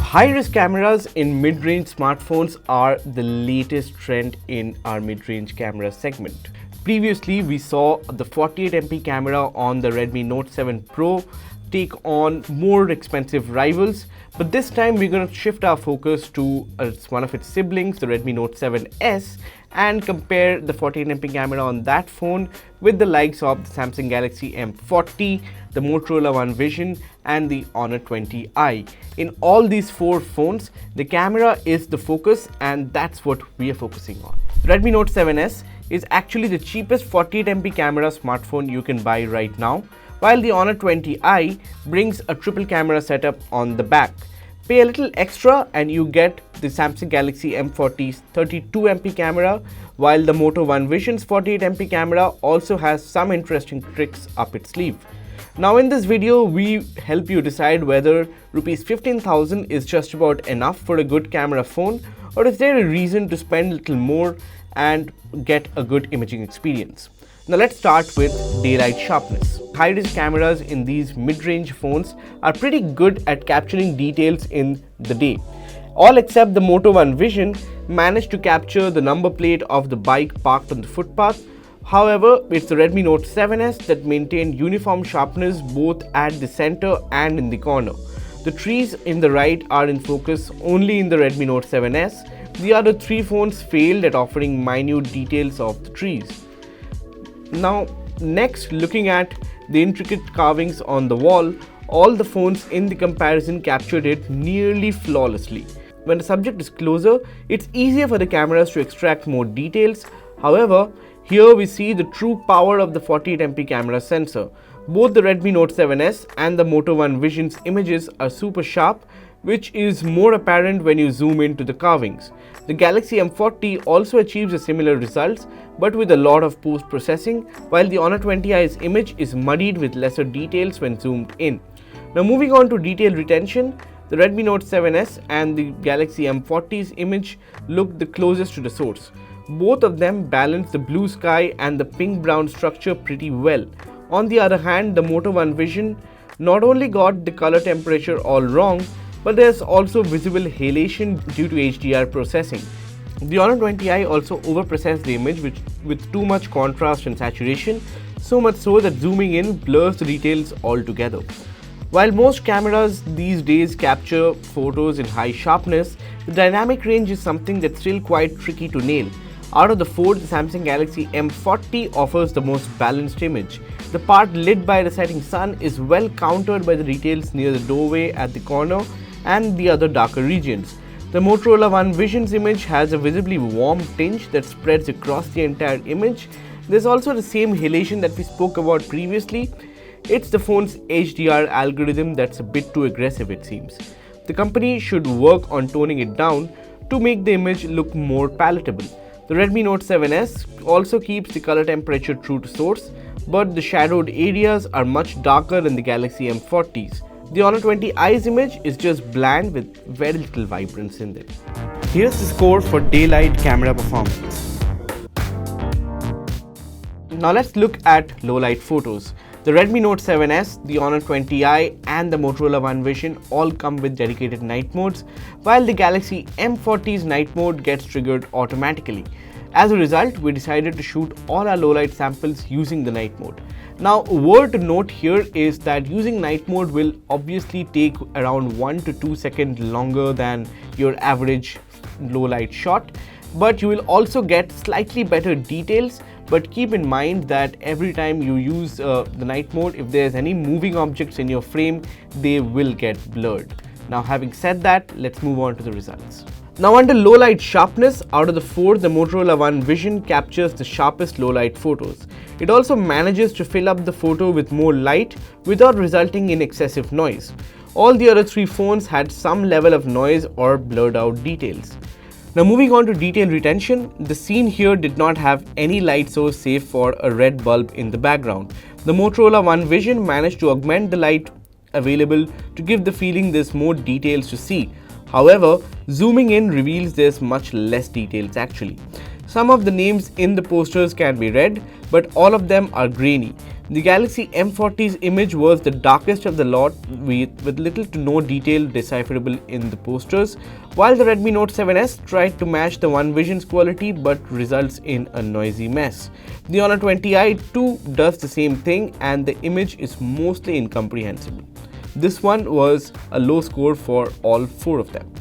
High-res cameras in mid-range smartphones are the latest trend in our mid-range camera segment. Previously, we saw the 48MP camera on the Redmi Note 7 Pro take on more expensive rivals, but this time we're going to shift our focus to one of its siblings, the Redmi Note 7S, and compare the 48MP camera on that phone with the likes of the Samsung Galaxy M40, the Motorola One Vision, and the Honor 20i. In all these four phones, the camera is the focus, and that's what we are focusing on. The Redmi Note 7S is actually the cheapest 48MP camera smartphone you can buy right now, while the Honor 20i brings a triple camera setup on the back. Pay a little extra and you get the Samsung Galaxy M40's 32MP camera, while the Moto One Vision's 48MP camera also has some interesting tricks up its sleeve. Now in this video, we help you decide whether Rs 15,000 is just about enough for a good camera phone, or is there a reason to spend a little more and get a good imaging experience. Now let's start with daylight sharpness. High-res cameras in these mid-range phones are pretty good at capturing details in the day. All except the Moto One Vision managed to capture the number plate of the bike parked on the footpath. However, it's the Redmi Note 7S that maintained uniform sharpness both at the center and in the corner. The trees in the right are in focus only in the Redmi Note 7S. The other three phones failed at offering minute details of the trees. Now, next, looking at the intricate carvings on the wall, all the phones in the comparison captured it nearly flawlessly. When the subject is closer, it's easier for the cameras to extract more details. However, here we see the true power of the 48MP camera sensor. Both the Redmi Note 7S and the Moto One Vision's images are super sharp, which is more apparent when you zoom into the carvings. The Galaxy M40 also achieves a similar results, but with a lot of post-processing, while the Honor 20i's image is muddied with lesser details when zoomed in. Now moving on to detail retention, the Redmi Note 7S and the Galaxy M40's image look the closest to the source. Both of them balance the blue sky and the pink-brown structure pretty well. On the other hand, the Moto One Vision not only got the color temperature all wrong, but there's also visible halation due to HDR processing. The Honor 20i also overprocessed the image with too much contrast and saturation, so much so that zooming in blurs the details altogether. While most cameras these days capture photos in high sharpness, the dynamic range is something that's still quite tricky to nail. Out of the four, the Samsung Galaxy M40 offers the most balanced image. The part lit by the setting sun is well countered by the details near the doorway at the corner and the other darker regions. The Motorola One Vision's image has a visibly warm tinge that spreads across the entire image. There's also the same halation that we spoke about previously. It's the phone's HDR algorithm that's a bit too aggressive, it seems. The company should work on toning it down to make the image look more palatable. The Redmi Note 7S also keeps the color temperature true to source, but the shadowed areas are much darker than the Galaxy M40's. The Honor 20i's image is just bland with very little vibrance in it. Here's the score for daylight camera performance. Now let's look at low-light photos. The Redmi Note 7S, the Honor 20i and the Motorola One Vision all come with dedicated night modes, while the Galaxy M40's night mode gets triggered automatically. As a result, we decided to shoot all our low-light samples using the night mode. Now, a word to note here is that using night mode will obviously take around 1 to 2 seconds longer than your average low-light shot, but you will also get slightly better details. But keep in mind that every time you use the night mode, if there's any moving objects in your frame, they will get blurred. Now having said that, let's move on to the results. Now under low light sharpness, out of the four, the Motorola One Vision captures the sharpest low light photos. It also manages to fill up the photo with more light without resulting in excessive noise. All the other three phones had some level of noise or blurred out details. Now moving on to detail retention, the scene here did not have any light source save for a red bulb in the background. The Motorola One Vision managed to augment the light available to give the feeling there's more details to see. However, zooming in reveals there's much less details actually. Some of the names in the posters can be read, but all of them are grainy. The Galaxy M40's image was the darkest of the lot with little to no detail decipherable in the posters, while the Redmi Note 7S tried to match the One Vision's quality but results in a noisy mess. The Honor 20i too does the same thing and the image is mostly incomprehensible. This one was a low score for all four of them.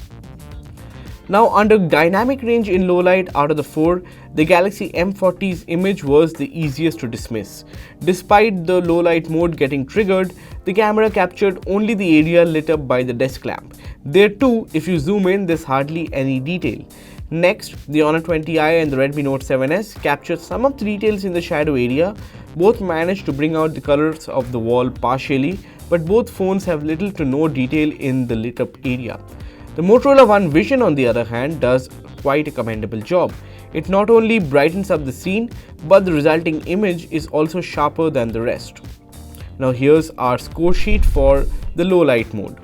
Now, under dynamic range in low light out of the four, the Galaxy M40's image was the easiest to dismiss. Despite the low light mode getting triggered, the camera captured only the area lit up by the desk lamp. There too, if you zoom in, there's hardly any detail. Next, the Honor 20i and the Redmi Note 7S captured some of the details in the shadow area. Both managed to bring out the colors of the wall partially, but both phones have little to no detail in the lit up area. The Motorola One Vision, on the other hand, does quite a commendable job. It not only brightens up the scene, but the resulting image is also sharper than the rest. Now here's our score sheet for the low light mode.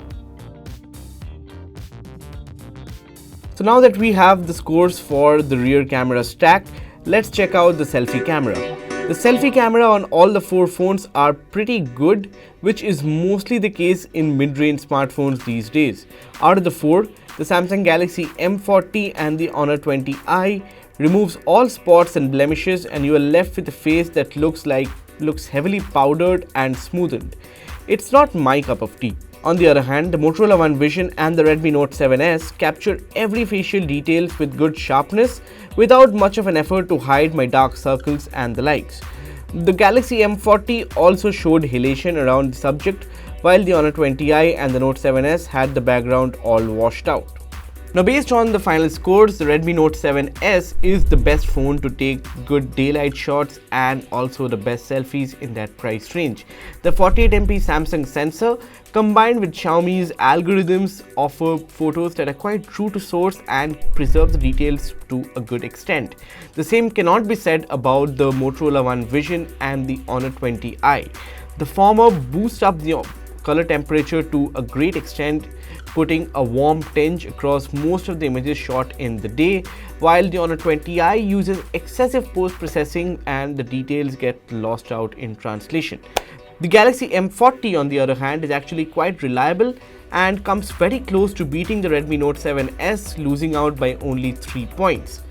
So now that we have the scores for the rear camera stack, let's check out the selfie camera. The selfie camera on all the four phones are pretty good, which is mostly the case in mid-range smartphones these days. Out of the four, the Samsung Galaxy M40 and the Honor 20i removes all spots and blemishes and you are left with a face that looks heavily powdered and smoothened. It's not my cup of tea. On the other hand, the Motorola One Vision and the Redmi Note 7S capture every facial details with good sharpness without much of an effort to hide my dark circles and the likes. The Galaxy M40 also showed halation around the subject, while the Honor 20i and the Note 7S had the background all washed out. Now, based on the final scores, the Redmi Note 7S is the best phone to take good daylight shots and also the best selfies in that price range. The 48MP Samsung sensor combined with Xiaomi's algorithms offer photos that are quite true to source and preserve the details to a good extent. The same cannot be said about the Motorola One Vision and the Honor 20i. The former boosts up the color temperature to a great extent, putting a warm tinge across most of the images shot in the day, while the Honor 20i uses excessive post-processing and the details get lost out in translation. The Galaxy M40, on the other hand, is actually quite reliable and comes very close to beating the Redmi Note 7S, losing out by only 3 points.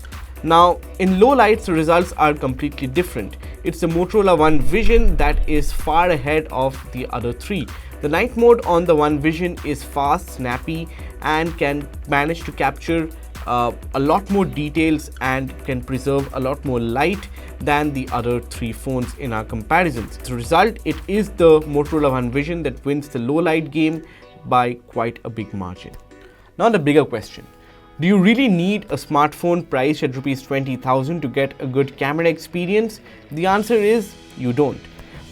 Now, in low lights, the results are completely different. It's the Motorola One Vision that is far ahead of the other three. The night mode on the One Vision is fast, snappy, and can manage to capture a lot more details and can preserve a lot more light than the other three phones in our comparisons. As a result, it is the Motorola One Vision that wins the low light game by quite a big margin. Now the bigger question. Do you really need a smartphone priced at Rs 20,000 to get a good camera experience? The answer is you don't.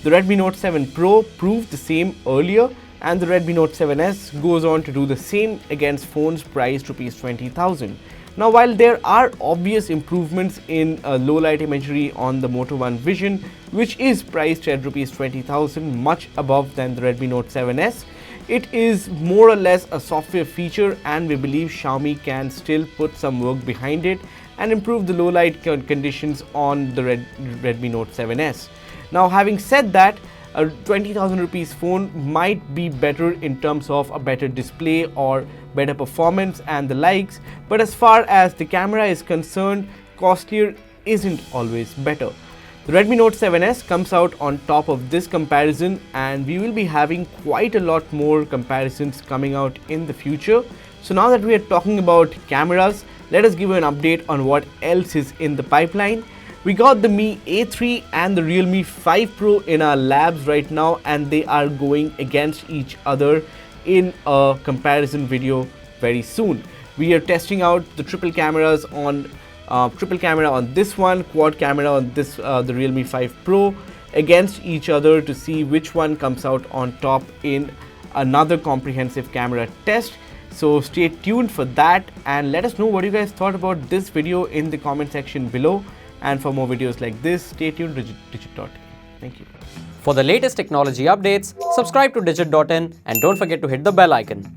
The Redmi Note 7 Pro proved the same earlier, and the Redmi Note 7S goes on to do the same against phones priced Rs 20,000. Now, while there are obvious improvements in low light imagery on the Moto One Vision, which is priced at Rs 20,000, much above than the Redmi Note 7S, it is more or less a software feature, and we believe Xiaomi can still put some work behind it and improve the low light conditions on the Redmi Note 7S. Now, having said that, a 20,000 rupees phone might be better in terms of a better display or better performance and the likes, but as far as the camera is concerned, costlier isn't always better. The Redmi Note 7S comes out on top of this comparison, and we will be having quite a lot more comparisons coming out in the future. So now that we are talking about cameras, let us give you an update on what else is in the pipeline. We got the Mi A3 and the Realme 5 Pro in our labs right now, and they are going against each other in a comparison video very soon. We are testing out the triple camera on this one, quad camera on this the Realme 5 Pro against each other to see which one comes out on top in another comprehensive camera test. So stay tuned for that and let us know what you guys thought about this video in the comment section below. And for more videos like this, stay tuned to Digit.in. Thank you. For the latest technology updates, subscribe to Digit.in and don't forget to hit the bell icon.